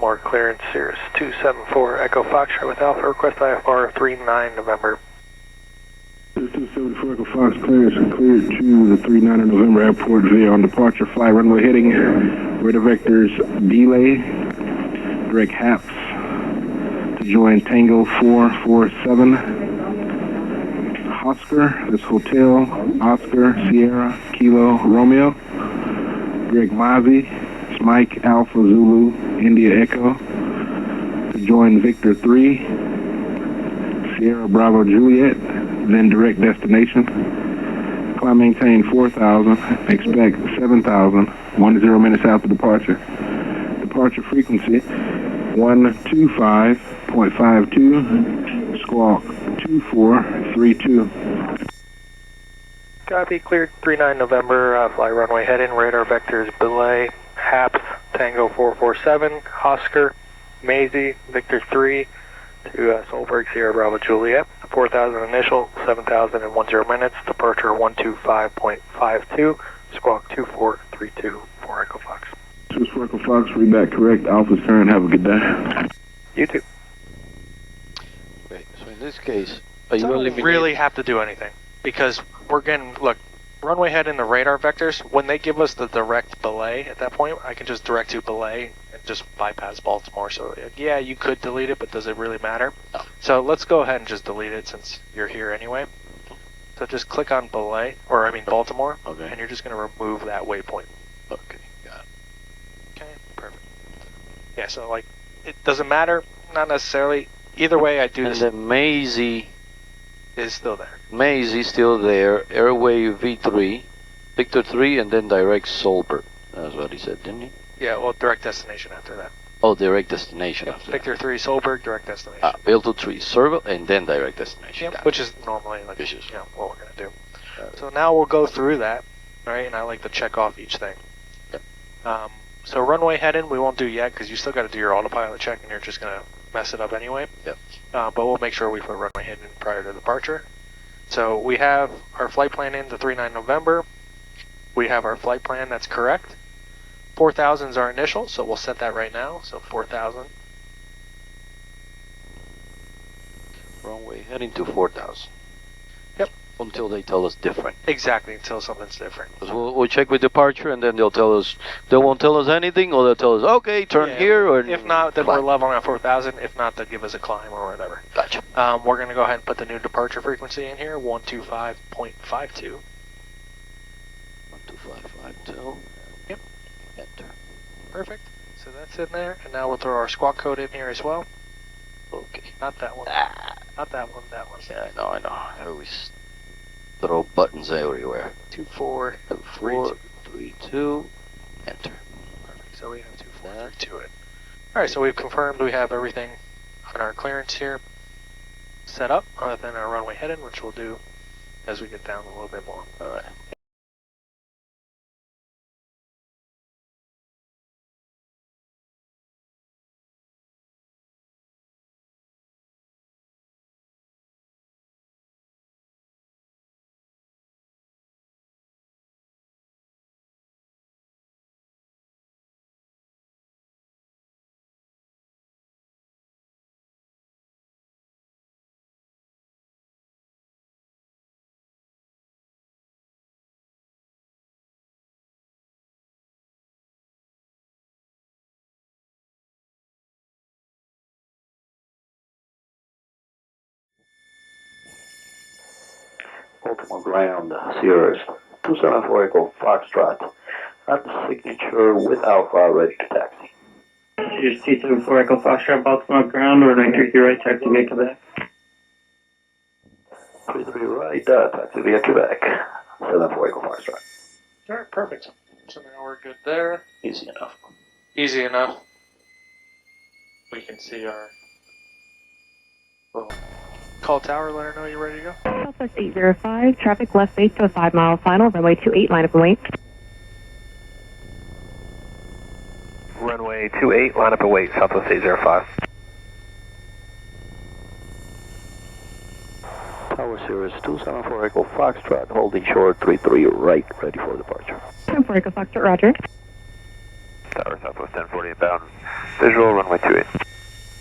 Baltimore clearance Cirrus 274 Echo Foxtrot with Alpha, request IFR 39 November. 274 Echo Fox clearance cleared to the 39 November airport via on departure, fly runway heading, radar vectors delay, direct HAPS to join Tango 447, Oscar, that's Hotel, Oscar, Sierra, Kilo, Romeo, direct Mazi, Mike, Alpha, Zulu, India Echo to join Victor 3, Sierra, Bravo, Juliet, then direct destination. Climb maintain 4,000, expect 7,000, 10 minutes after departure. Departure frequency 125.52, squawk 2432. Copy, cleared 39 November, fly runway heading, radar vectors belay, HAPS, Tango 447, Oscar, Maisie, Victor 3 to Solberg, Sierra, Bravo, Juliet, 4,000 initial, 7,000 in 10 minutes, departure 125.52, squawk 2432 for Echo Fox. 24 Echo Fox, read back correct, Alpha's current, have a good day. You too. Okay, so in this case, I don't really have to do anything, because we're getting, look, runway head in the radar vectors, when they give us the direct belay at that point, I can just direct to belay and just bypass Baltimore. So yeah, you could delete it, but does it really matter? No. So let's go ahead and just delete it since you're here anyway. So just click on belay, or I mean Baltimore, okay, and you're just going to remove that waypoint. Okay, got it. Okay, perfect. Yeah, so like, it doesn't matter, not necessarily. Either way, I do this. And then Maisie is still there. Maisie still there, airway V3, Victor 3, and then direct Solberg. That's what he said, didn't he? Yeah, well, direct destination after that. Oh, direct destination Yep, after Victor that. 3, Solberg, direct destination. Ah, Victor 3, Solberg, and then direct destination. Yep, which is normally like, Which is, you know, what we're going to do. So now we'll go through that, right? And I like to check off each thing. Yep. So runway heading, we won't do yet because you still got to do your autopilot check and you're just going to mess it up anyway. Yep. But we'll make sure we put runway heading prior to departure. So we have our flight plan in to 39 November. We have our flight plan that's correct. 4,000 is our initial, so we'll set that right now. So 4,000. Runway heading to 4,000. Yep. Until they tell us different. Exactly, until something's different. Because we'll check with departure, and then they'll tell us, they won't tell us anything, or they'll tell us, okay, turn here, or if not, then climb. we're leveling at 4,000. If not, they'll give us a climb or whatever. Gotcha. We're going to go ahead and put the new departure frequency in here, 125.52. 12552. Yep. Enter. Perfect. So that's in there, and now we'll throw our squawk code in here as well. Okay. Not that one. Not that one, that one. Yeah, I know. I always throw buttons everywhere. 2432. Enter. Perfect. So we have 2432 it. Alright, so we've confirmed we have everything on our clearance here set up, other than our runway heading, which we'll do as we get down a little bit more. Alright. Baltimore ground, Cirrus 274 Echo Foxtrot at the signature with Alpha, ready to taxi. Cirrus 274 Echo Foxtrot, Baltimore ground, or 933 right, taxi via Quebec. 33 right, taxi via Quebec, 74 Echo Foxtrot. Alright, perfect. So now we're good there. Easy enough. Easy enough. We can see our little call tower, let her know you're ready to go. Southwest 805, traffic left base to a 5-mile final, runway 28, line up and wait. Runway 28, line up and wait, Southwest 805. Tower Cirrus 274 Echo Foxtrot, holding short 33 right, ready for departure. 10-4 Echo Foxtrot, roger. Tower Southwest 1048 bound, visual, runway 28.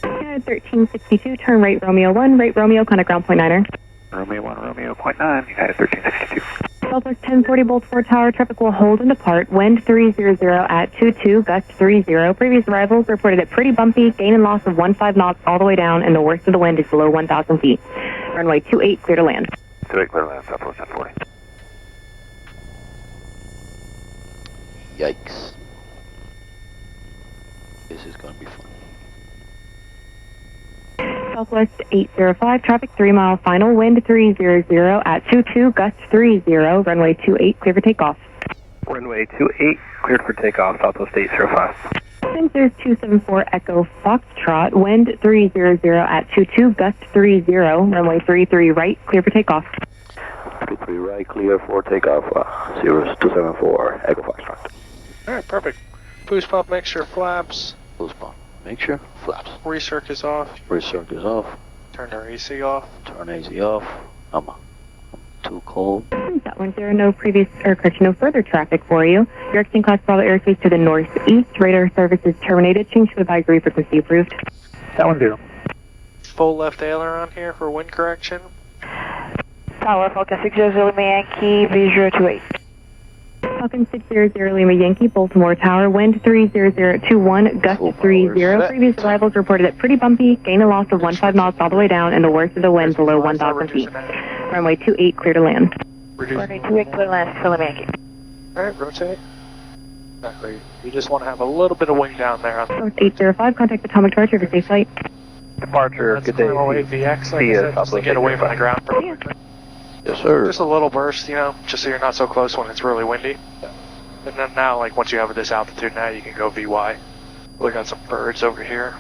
United 1362, turn right Romeo 1, right Romeo, contact ground point 9er. Romeo 1, Romeo, point 9, United 1362. Southwest 1040 Baltimore Tower, traffic will hold and depart, wind 300 at 22, gust 30. Previous arrivals reported at pretty bumpy, gain and loss of 15 knots all the way down, and the worst of the wind is below 1,000 feet. Runway 28, clear to land. 28, clear to land, Southwest 1040. Yikes. This is gonna be fun. Southwest 805, traffic 3 mile final, wind 300 at 22, gust 30, runway 28, clear for takeoff. Runway 28, cleared for takeoff, Southwest 805. Sensors 274 Echo Foxtrot, wind 300 at 22, gust 30, runway 33 right, clear for takeoff. 33 right, clear for takeoff, Cirrus 274, Echo Foxtrot. Alright, perfect. Boost pump mixture flaps. Boost pump. Make sure. Flaps. Recirc is off. Recirc is off. Turn our AC off. Turn AC off. I'm too cold. That one, there are no further traffic for you. Your exiting class Bravo airspace to the northeast. Radar services terminated. Change to advisory frequency approved. That one, 0. Full left aileron here for wind correction. Tower, Falcon 600 Lima Yankee, V028. Falcon 600 Lima Yankee, Baltimore Tower, wind 30021, gust 30. Previous arrivals reported at pretty bumpy, gain a loss of 15 knots all the way down, and the worst of the wind below 1,000 feet. Runway 28, clear to land. Runway 28, clear to land, Lima Yankee. Alright, rotate. Exactly. You just want to have a little bit of wing down there. Southwest 805, contact atomic departure for safe flight. Departure, good day. VX, like I said, just to get away from the ground. Yes, sir. Just a little burst, you know, just so you're not so close when it's really windy. And then now, like, once you have this altitude, now you can go VY. We got some birds over here.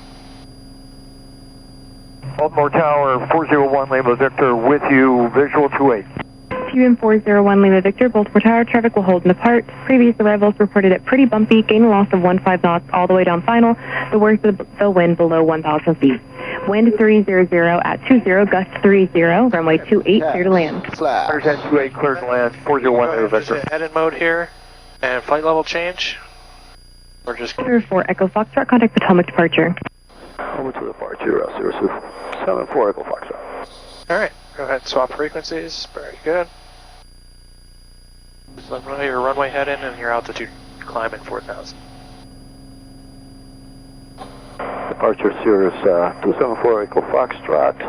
Baltimore Tower, 401 Lima Victor, with you, visual 28. QM 401 Lima Victor, Baltimore Tower, traffic will hold and depart. Previous arrivals reported at pretty bumpy, gain a loss of 15 knots all the way down final, the worst of the wind below 1,000 feet. Wind 300 at 20, gust 30, runway 28, clear to land. Flat. 28, clear to land, 401 Lima Just Victor. hit head in mode here, and flight level change. Or just... Clear for Echo Foxtrot, contact Potomac departure. Over to departure, Cirrus 74, Echo Foxtrot. Alright, go ahead and swap frequencies. Very good. Just let me know your runway head in and your altitude climbing 4,000. Departure Cirrus 274 Echo Foxtrot.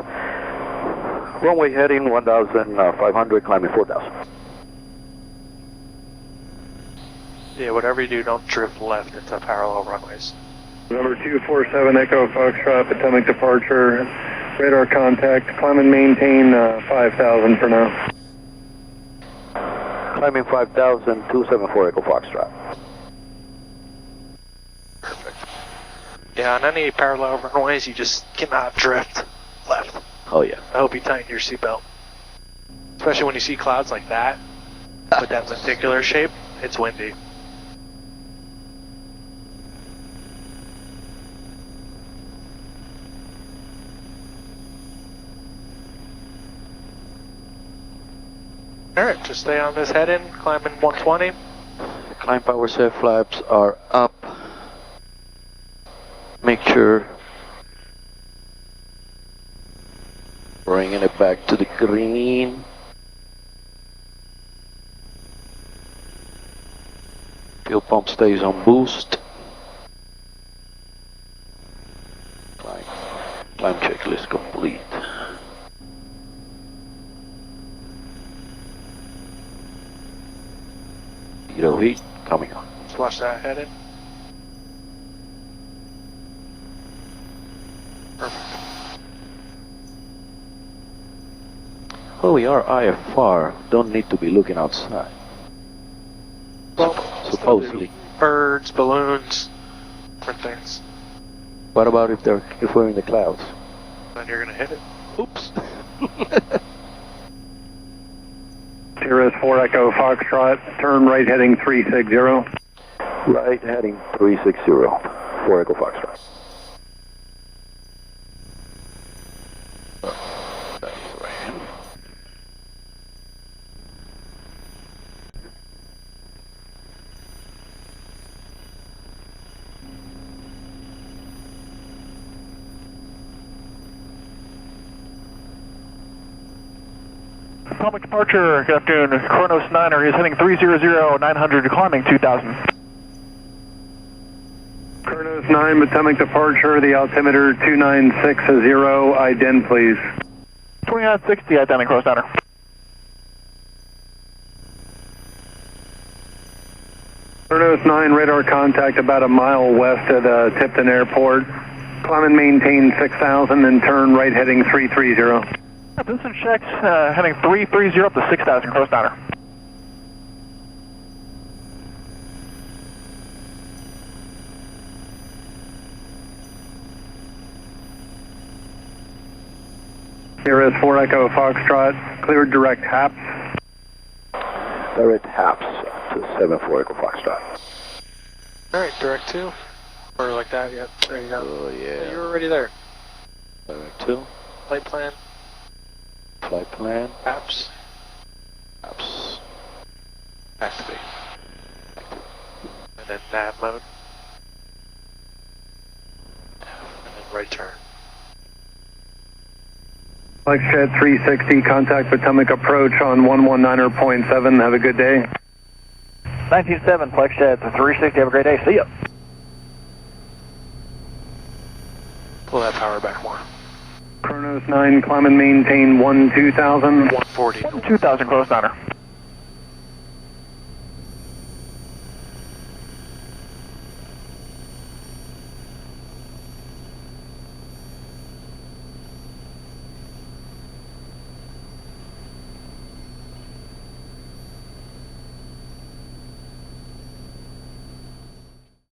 Runway heading 1,500, climbing 4,000. Yeah, whatever you do, don't drift left into parallel runways. Number 247 Echo Foxtrot, Potomac departure, radar contact, climb and maintain 5,000 for now. Climbing 5,000, 274 Echo Foxtrot. Perfect. Yeah, on any parallel runways, you just cannot drift left. Oh, yeah. I hope you tighten your seatbelt. Especially when you see clouds like that, with that lenticular shape, it's windy. Alright, just stay on this head in, climbing 120. Climb power set flaps are up. Make sure bringing it back to the green. Fuel pump stays on boost. Climb checklist complete. Zero heat coming on. Flush that head in. Perfect. Well, we are IFR. Don't need to be looking outside. Well, Supposedly. Birds, balloons, different things. What about if we're in the clouds? Then you're gonna hit it. Oops. Cirrus 4 Echo Foxtrot, turn right heading 360. Right heading 360, 4 Echo Foxtrot. Atomic departure, good afternoon. Kronos 9er is heading 300, 900, climbing 2000. Kronos 9, Atomic departure, the altimeter 296 ident please. 2960, identic Kronos 9er. Kronos 9, radar contact about a mile west of Tipton Airport. Climb and maintain 6,000 and turn right heading 330. Distance checks, heading 330 up to 6,000, Kronos 9er. Cirrus 4 Echo Foxtrot, cleared direct HAPS. Direct HAPS to 74 Echo Foxtrot. Alright, direct 2. Or like that, yep. There you go. Oh, yeah. You're already there. Direct 2. Flight plan. Flight plan. Apps. Apps. Activate. And then nav mode. And then right turn. FlexJet 360, contact Potomac approach on 119.7. Have a good day. 197, FlexJet 360, have a great day. See ya. Pull that power back more. Kronos 9, climb and maintain 12,000. 140. 2000, Kronos 9er.